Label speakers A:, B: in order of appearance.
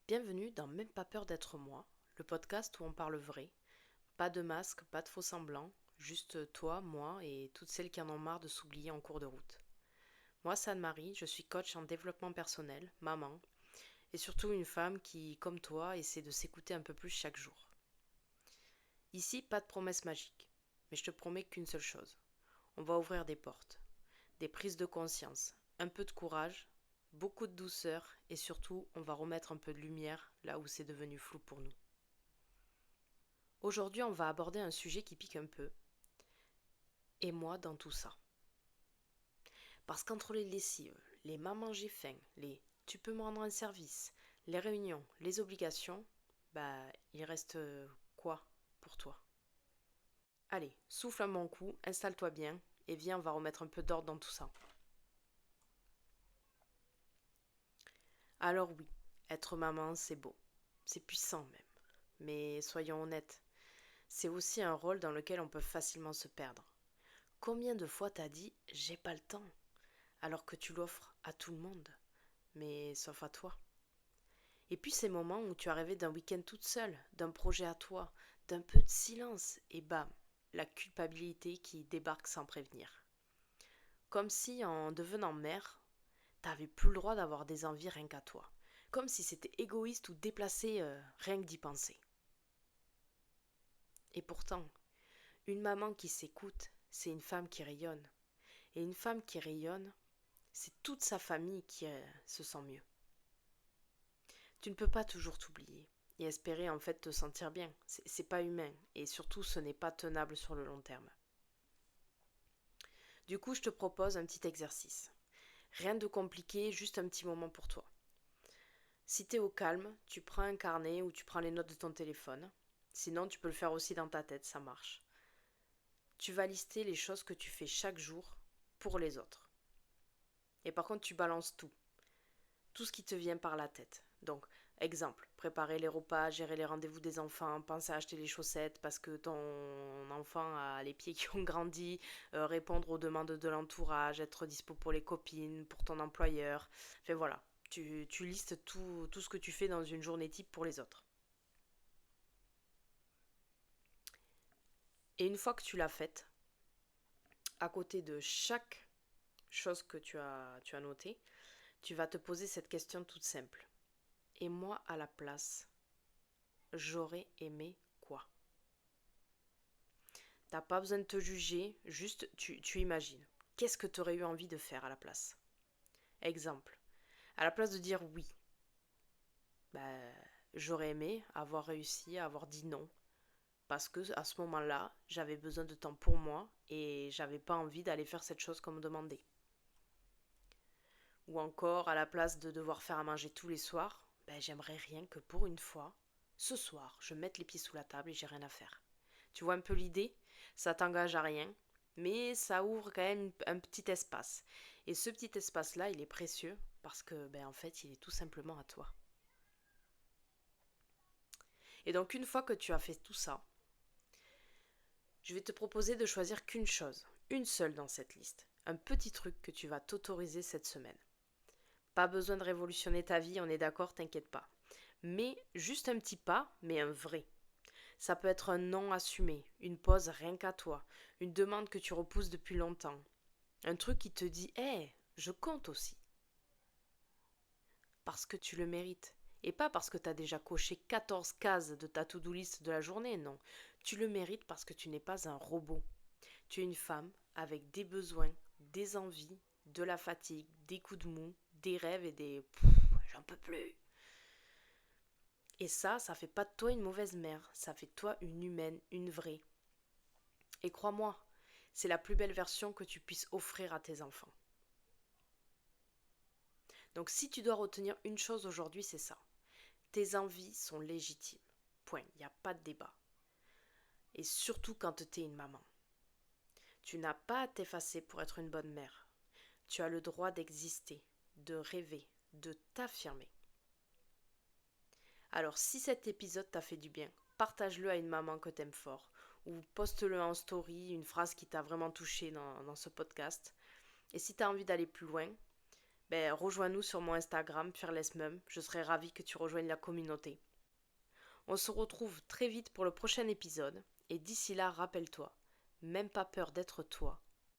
A: Bienvenue dans Même pas peur d'être moi, le podcast où on parle vrai. Pas de masque, pas de faux semblants, juste toi, moi et toutes celles qui en ont marre de s'oublier en cours de route. Moi, c'est Anne-Marie, je suis coach en développement personnel, maman, et surtout une femme qui, comme toi, essaie de s'écouter un peu plus chaque jour. Ici, pas de promesses magiques, mais je te promets qu'une seule chose. On va ouvrir des portes, des prises de conscience, un peu de courage, beaucoup de douceur et surtout, on va remettre un peu de lumière là où c'est devenu flou pour nous. Aujourd'hui, on va aborder un sujet qui pique un peu. Et moi dans tout ça. Parce qu'entre les lessives, les mamans j'ai faim, les tu peux me rendre un service, les réunions, les obligations, il reste quoi pour toi? Allez, souffle un bon coup, installe-toi bien et viens, on va remettre un peu d'ordre dans tout ça. Alors oui, être maman, c'est beau. C'est puissant même. Mais soyons honnêtes, c'est aussi un rôle dans lequel on peut facilement se perdre. Combien de fois t'as dit j'ai pas le temps alors que tu l'offres à tout le monde, mais sauf à toi. Et puis ces moments où tu as rêvé d'un week-end toute seule, d'un projet à toi, d'un peu de silence, et bam, la culpabilité qui débarque sans prévenir. Comme si en devenant mère, t'avais plus le droit d'avoir des envies rien qu'à toi. Comme si c'était égoïste ou déplacé rien que d'y penser. Et pourtant, une maman qui s'écoute, c'est une femme qui rayonne. Et une femme qui rayonne, c'est toute sa famille qui se sent mieux. Tu ne peux pas toujours t'oublier et espérer en fait te sentir bien. C'est pas humain et surtout ce n'est pas tenable sur le long terme. Du coup, je te propose un petit exercice. Rien de compliqué, juste un petit moment pour toi. Si t'es au calme, tu prends un carnet ou tu prends les notes de ton téléphone. Sinon, tu peux le faire aussi dans ta tête, ça marche. Tu vas lister les choses que tu fais chaque jour pour les autres. Et par contre, tu balances tout. Tout ce qui te vient par la tête. Donc, exemple, préparer les repas, gérer les rendez-vous des enfants, penser à acheter les chaussettes parce que ton enfant a les pieds qui ont grandi, répondre aux demandes de l'entourage, être dispo pour les copines, pour ton employeur. Enfin voilà, tu listes tout ce que tu fais dans une journée type pour les autres. Et une fois que tu l'as faite, à côté de chaque chose que tu as notée, tu vas te poser cette question toute simple. Et moi, à la place, j'aurais aimé quoi? T'as pas besoin de te juger, juste tu imagines. Qu'est-ce que tu aurais eu envie de faire à la place? Exemple, à la place de dire oui, bah, j'aurais aimé avoir réussi à avoir dit non. Parce que à ce moment-là, j'avais besoin de temps pour moi et j'avais pas envie d'aller faire cette chose qu'on me demandait. Ou encore, à la place de devoir faire à manger tous les soirs, j'aimerais rien que pour une fois, ce soir, je mette les pieds sous la table et j'ai rien à faire. Tu vois un peu l'idée? Ça t'engage à rien, mais ça ouvre quand même un petit espace. Et ce petit espace-là, il est précieux parce que, en fait, il est tout simplement à toi. Et donc, une fois que tu as fait tout ça, je vais te proposer de choisir qu'une chose, une seule dans cette liste. Un petit truc que tu vas t'autoriser cette semaine. Pas besoin de révolutionner ta vie, on est d'accord, t'inquiète pas. Mais juste un petit pas, mais un vrai. Ça peut être un non assumé, une pause rien qu'à toi, une demande que tu repousses depuis longtemps, un truc qui te dit hé, je compte aussi. Parce que tu le mérites. Et pas parce que tu as déjà coché 14 cases de ta to-do list de la journée, non. Tu le mérites parce que tu n'es pas un robot. Tu es une femme avec des besoins, des envies, de la fatigue, des coups de mou, des rêves et des j'en peux plus. Et ça fait pas de toi une mauvaise mère, ça fait de toi une humaine, une vraie. Et crois-moi, c'est la plus belle version que tu puisses offrir à tes enfants. Donc si tu dois retenir une chose aujourd'hui, c'est ça. Tes envies sont légitimes. Point, il n'y a pas de débat. Et surtout quand tu es une maman. Tu n'as pas à t'effacer pour être une bonne mère. Tu as le droit d'exister, de rêver, de t'affirmer. Alors si cet épisode t'a fait du bien, partage-le à une maman que t'aimes fort, ou poste-le en story, une phrase qui t'a vraiment touché dans ce podcast. Et si t'as envie d'aller plus loin, rejoins-nous sur mon Instagram, Fearless je serai ravie que tu rejoignes la communauté. On se retrouve très vite pour le prochain épisode, et d'ici là, rappelle-toi, même pas peur d'être toi,